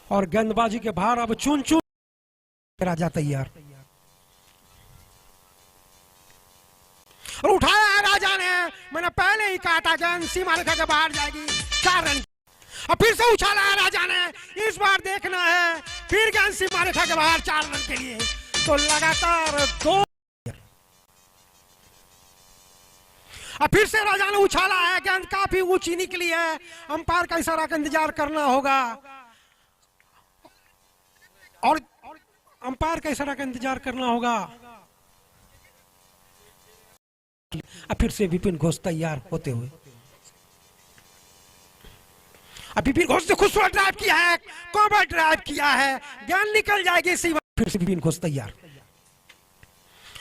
और गेंदबाजी के बाहर अब चुन चुन राजा तैयार और उठाया है राजा ने। मैंने पहले ही काटा, गेंद सीमा रेखा के बाहर जाएगी, 4 रन। अब फिर से उछाला है राजा ने, इस बार देखना है, फिर गेंद सीमा रेखा के बाहर 4 रन के लिए। तो लगातार 2। अब फिर से राजा ने उछाला है, गेंद काफी ऊंची निकली है, अंपायर का इशारा का इंतजार करना होगा और अंपायर का इशारा का इंतजार करना होगा। अब फिर से विपिन घोष तैयार होते हुए, अब विपिन घोष ने खूबसूरत ड्राइव किया है, कॉम्बैट ड्राइव किया है, गेंद निकल जाएगी सीमा। फिर से विपिन घोष तैयार,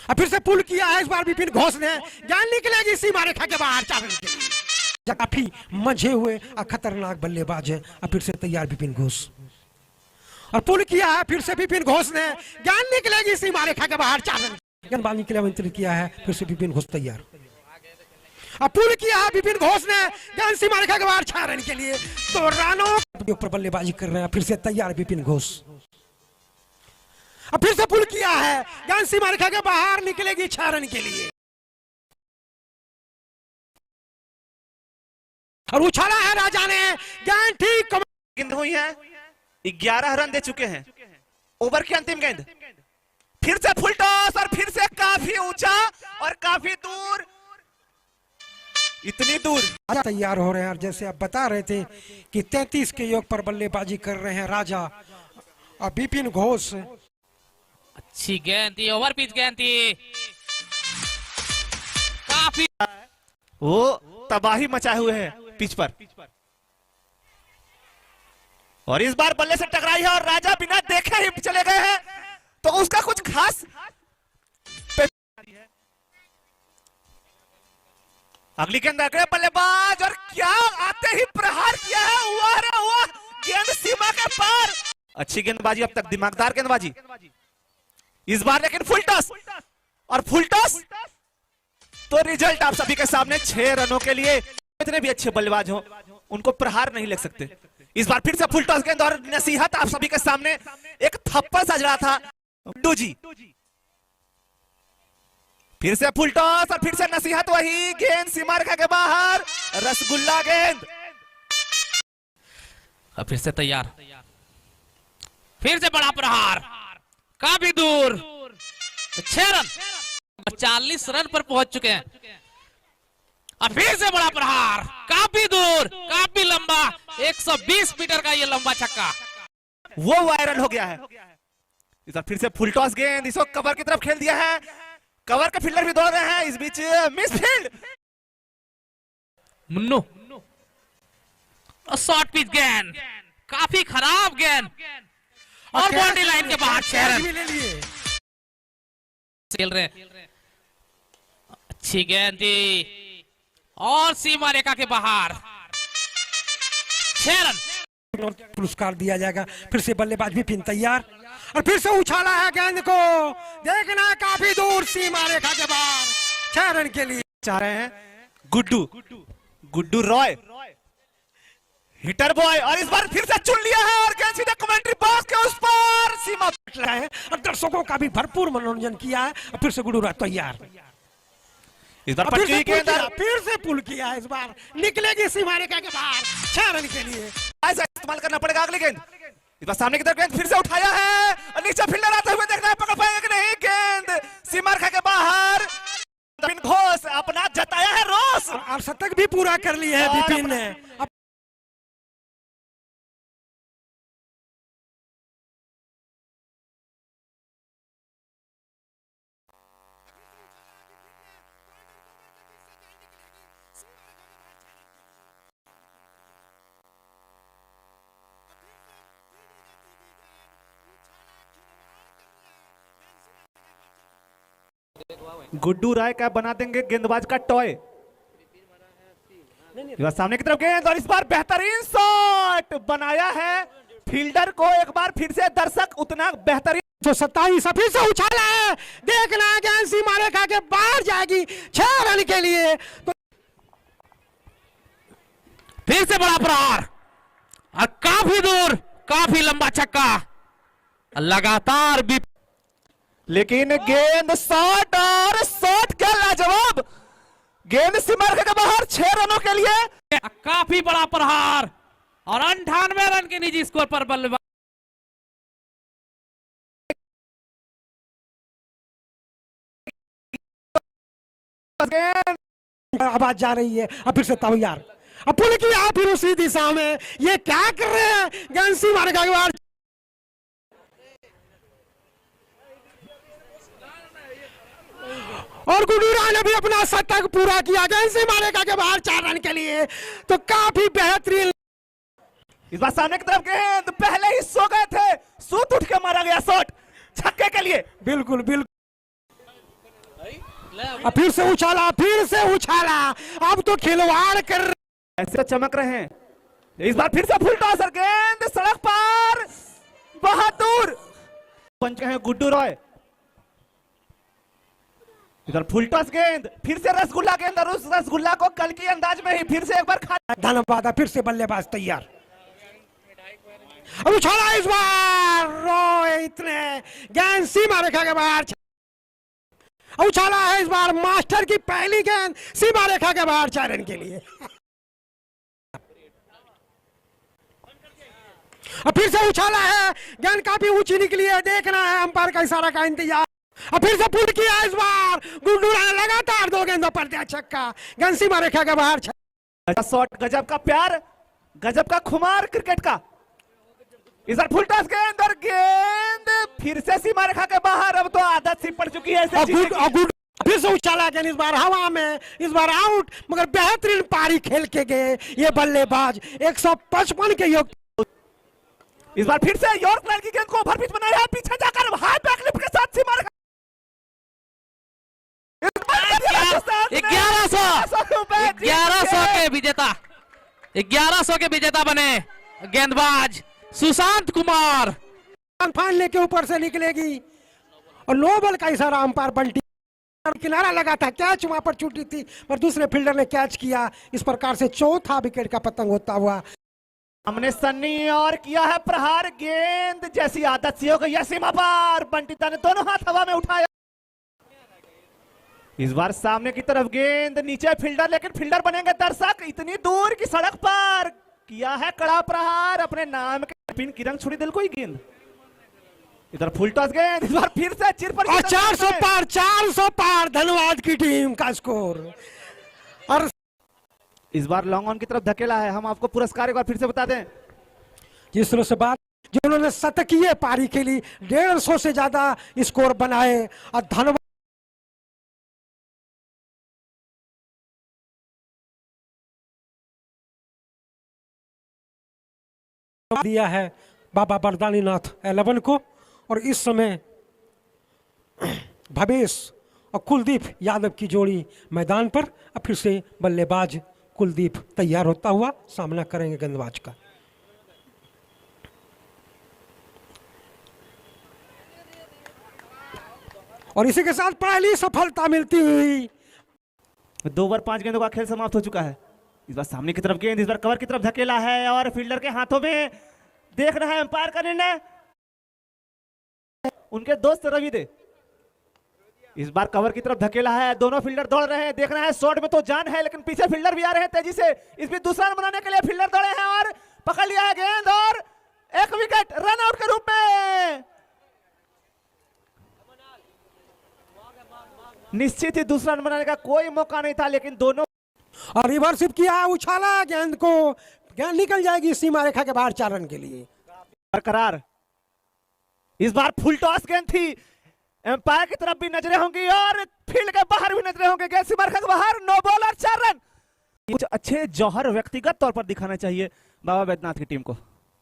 अब फिर से पुल किया है इस बार विपिन घोष ने, गेंद निकलेगी सीमा रेखा के बाहर 4 रन के लिए। काफी मंझे हुए और खतरनाक बल्लेबाज है। अब फिर से तैयार विपिन घोष और पुल किया है फिर से विपिन घोष ने, गेंद निकलेगी सीमा रेखा के बाहर 4 रन। गेंदबाजी के लिए आमंत्रित किया है, फिर से विपिन घोष तैयार। अब पुल किया है विपिन घोष ने, गेंद सीमा रेखा के बाहर 6 रन के लिए। तो रनों पर बल्लेबाजी कर रहे हैं, फिर से तैयार विपिन घोष। अब फिर से पुल किया है, गेंद सीमा रेखा के बाहर निकलेगी 6 रन के लिए। और उछाला है राजा ने, गेंद ठीक गेंद हुई है, 11 रन दे चुके हैं। ओवर की अंतिम गेंद, फिर से फुल टॉस और फिर से काफी ऊंचा और काफी दूर, इतनी दूर। तैयार हो रहे हैं, जैसे आप बता रहे थे कि 33 के योग पर बल्लेबाजी कर रहे हैं राजा और विपिन घोष। अच्छी गेंद थी, ओवर पिच गेंद थी, काफी वो तबाही मचाए हुए हैं पिच पर। और इस बार बल्ले से टकराई है और राजा बिना देखे ही चले गए हैं, तो उसका कुछ खास। अगली गेंद अगले बल्लेबाज और क्या आते ही प्रहार किया है, हुआ रे हुआ, गेंद सीमा के पार। अच्छी गेंदबाजी अब तक, दिमागदार गेंदबाजी इस बार, लेकिन फुल टॉस और फुल टॉस। तो रिजल्ट आप सभी के सामने 6 रनों के लिए। इतने भी अच्छे बल्लेबाज हो, उनको प्रहार नहीं लग सकते। इस बार फिर से फुल टॉस गेंद और नसीहत आप सभी के सामने, एक थप्पड़ सज रहा था गुड्डू जी। फिर से फुल टॉस और फिर से नसीहत, वही गेंद सीमा रेखा के बाहर, रसगुल्ला गेंद। अब फिर से तैयार, फिर से बड़ा प्रहार, काफी दूर, 6 रन, 40 रन पर पहुंच चुके हैं। और फिर से बड़ा प्रहार, काफी दूर, काफी लंबा, 120 मीटर का ये लंबा छक्का, वो वायरल हो गया है। इस बार फिर से फुल टॉस गेंद, इसको कवर की तरफ खेल दिया है, कवर के फील्डर भी दौड़ रहे हैं, इस बीच misfield. Munnu, short pitch गेंद, काफी खराब गेंद और बाउंड्री लाइन के बाहर 6 रन खेल रहे हैं। अच्छी गेंद थी और सीमा रेखा के बाहर 6 रन। पुरस्कार दिया जाएगा। फिर से बल्लेबाज विपिन तैयार और फिर से उछाला है गेंद को, देखना है काफी दूर, सीमा रेखा के बाहर 6 रन के लिए। चाह रहे हैं गुड्डू रॉय, हिटर बॉय, और इस बार फिर से चुन लिया है और गेंद सीधे कमेंट्री बॉक्स के उस पर सीमा रहे हैं और दर्शकों का भी भरपूर मनोरंजन किया है। और फिर से गुड्डू रॉय तैयार, इस बार पटकी गेंद, फिर से पुल किया है, इस बार निकलेगी सीमा रेखा के बाहर 6 रन के लिए। ऐसा इस्तेमाल करना पड़ेगा। अगली गेंद, इस बार सामने की तरफ गेंद फिर से उठाया है और नीचे फील्डर आते हुए देखना है पकड़ पाएगा कि नहीं। गेंद सीमा रेखा के बाहर, विपिन घोष अपना जताया है रोष और शतक भी पूरा कर लिया है विपिन ने। गुड्डू राय का बना देंगे गेंदबाज का टॉय। सामने की तरफ गेंद और इस बार बेहतरीन शॉट बनाया है, फील्डर को एक बार फिर से दर्शक उतना बेहतरीन। तो 27 फिर से उछाला है, देखना है गेंद सीमा रेखा के बाहर जाएगी 6 रन के लिए। तो फिर से बड़ा प्रहार और काफी दूर, काफी लंबा छक्का, लगातार भी, लेकिन गेंद शॉट, और शॉट क्या लाजवाब, गेंद सीमा रेखा के बाहर 6 रनों के लिए। काफी बड़ा प्रहार और 98 रन के निजी स्कोर पर बल्लेबाज। आवाज जा रही है, अब फिर से तैयार, अब पुल किया, फिर उसी दिशा में, ये क्या कर रहे हैं, गेंद सीमा रेखा के बाहर, और गुडूरा ने भी अपना शतक पूरा किया, गेंद सीमा रेखा के बाहर 4 रन के लिए, तो काफी बेहतरीन। इस बार सामने की तरफ गेंद, पहले ही सो गए थे, सूत उठ के मारा गया शॉट छक्के के लिए। बिल्कुल बिल्कुल, अब फिर से उछाला, फिर से उछाला, अब तो खिलवाड़ कर, ऐसे चमक रहे हैं। इस बार फिर से फुल टॉस, गेंद सड़क पार, बहुत दूर, पंच हैं गुड्डू रॉय। इधर फुल टॉस गेंद, फिर से रसगुल्ला गेंद, और उस रसगुल्ला को कल के अंदाज में ही फिर से एक बार खा। धन्यवाद, फिर से बल्लेबाज तैयार, अब उछाला, इस बार रॉय इतने, गेंद सीमा रेखा के बाहर, उछाला है इस बार मास्टर की पहली गेंद सीमा रेखा के बाहर 4 रन के लिए। अब फिर से उछाला है, गेंद काफी ऊंची निकली है, देखना है अंपायर का इशारा का इंतजार, अब फिर से पुट किया इस बार, गुड्डू ने लगातार 2 गेंदों पर दिया छक्का, गेंद सीमा रेखा के बाहर। शॉट, गजब का प्यार, गजब का खुमार क्रिकेट का। इस बार फुल टॉस गेंद, और गेंद फिर से सीमा रेखा के बाहर, अब तो आदत सी पड़ चुकी है फिर से उछाला गेंद इस बार हवा में, इस बार आउट, मगर बेहतरीन पारी खेल के गए ये बल्लेबाज, 155 के योग। इस बार फिर से यॉर्क लाइन की गेंद को ओवर पिच बनाया, पीछे जाकर हाई बैकलिफ्ट के साथ सीमा रेखा, 1100 के विजेता, 1100 के विजेता बने गेंदबाज सुशांत कुमार। फाइन लेके ऊपर से निकलेगी, और नो बॉल का इशारा अंपायर बंटी, किनारा लगा था, कैच वहां पर छूटी थी, पर दूसरे फील्डर ने कैच किया, इस प्रकार से चौथा विकेट का पतंग होता हुआ। हमने सन्नी और किया है प्रहार, गेंद जैसी आदत सी हो गई है सीमा पार, बंटिता ने दोनों हाथ हवा में उठाया। इस बार सामने की तरफ गेंद, नीचे फील्डर, लेकिन फील्डर बनेंगे दर्शक, इतनी दूर की सड़क पर किया है कड़ा प्रहार, अपने नाम के पिन की रंग छुड़ी दिल को ही गेंद। इधर फुल टॉस गेंद, इस बार फिर से चिर पर, 400 पार, 400 पार, धन्यवाद की टीम का स्कोर। और इस बार लॉन्ग ऑन की तरफ धकेला है, हम आपको पुरस्कार एक बार फिर से बता दें, जिस तरह से बात, जिन्होंने शतकीय पारी खेली, 150 से ज्यादा स्कोर बनाए, और धन्यवाद दिया है बाबा बरदानी नाथ 11 को, और इस समय भवेश और कुलदीप यादव की जोड़ी मैदान पर, अब फिर से बल्लेबाज कुलदीप तैयार होता हुआ सामना करेंगे गेंदबाज का। और इसी के साथ पहली सफलता मिलती हुई, 2 ओवर 5 गेंदों का खेल समाप्त हो चुका है। इस बार सामने की तरफ गेंद, इस बार कवर की तरफ धकेला है, और फील्डर के हाथों में, देख रहा है अंपायर का निर्णय, उनके दोस्त रवि दे। इस बार कवर की तरफ धकेला है, दोनों फील्डर दौड़ रहे हैं, देख रहे हैं शॉट में तो जान है, लेकिन पीछे फील्डर भी आ रहे हैं तेजी से, इस बीच दूसरा रन बनाने के लिए फील्डर दौड़े हैं, और पकड़ लिया है गेंद, और 1 विकेट रन आउट के रूप में। निश्चित ही दूसरा रन बनाने का कोई मौका नहीं था, लेकिन दोनों, और रिवर्स किया, उछाला गेंद को, गेंद निकल जाएगी सीमा रेखा के बाहर 4 रन के लिए। बरकरार, इस बार फुल टॉस गेंद थी, एम्पायर की तरफ भी नजरें होंगी, और फील्ड के बाहर भी नजरें होंगी, गेंद सीमा रेखा के बाहर, 9 बॉल और 4 रन। कुछ अच्छे जौहर व्यक्तिगत तौर पर दिखाना चाहिए बाबा बैद्यनाथ की टीम को,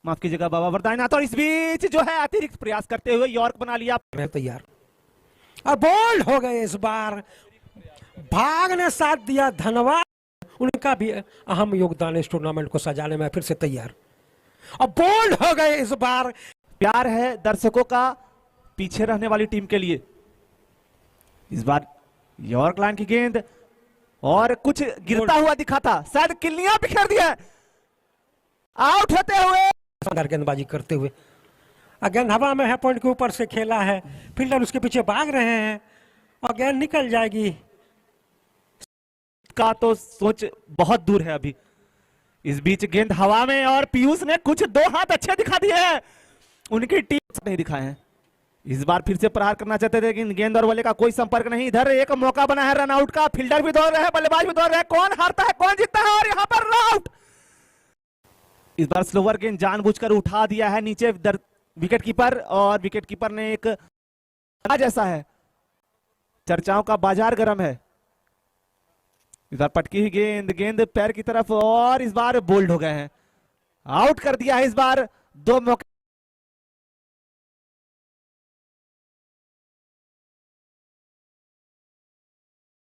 माफ कीजिएगा बाबा वरदानीनाथ, और इस बीच जो है अतिरिक्त प्रयास करते हुए यॉर्क बना लिया तैयार, और बोल्ड हो गए इस बार, भाग ने साथ दिया, धन्यवाद, उनका भी अहम योगदान इस टूर्नामेंट को सजाने में। फिर से तैयार, और बोल्ड हो गए इस बार। प्यार है दर्शकों का पीछे रहने वाली टीम के लिए। इस बार यॉर्क लाइन की गेंद, और कुछ गिरता हुआ दिखा था, शायद किल्लियां बिखेर दिया, आउट होते हुए शानदार गेंदबाजी करते हुए। गेंद हवा में है, पॉइंट के ऊपर से खेला है, फील्डर उसके पीछे भाग रहे हैं और गेंद निकल जाएगी। का तो सोच बहुत दूर है अभी। इस बीच गेंद हवा में और पीयूष ने कुछ दो हाथ अच्छे दिखा दिए हैं, उनकी टीम नहीं दिखाए हैं। इस बार फिर से प्रहार करना चाहते थे लेकिन गेंद और बल्ले का कोई संपर्क नहीं। इधर एक मौका बना है रन आउट का, फील्डर भी दौड़ रहे हैं, बल्लेबाज भी दौड़ रहे हैं, कौन हारता है कौन जीतता है, और यहां पर रन आउट। इस बार स्लोवर गेंद जानबूझकर उठा दिया है नीचे विकेट कीपर, और विकेट कीपर ने एक जैसा है, चर्चाओं का बाजार गर्म है। इस बार पटकी हुई गेंद, गेंद पैर की तरफ, और इस बार बोल्ड हो गए हैं, आउट कर दिया है। इस बार दो मौके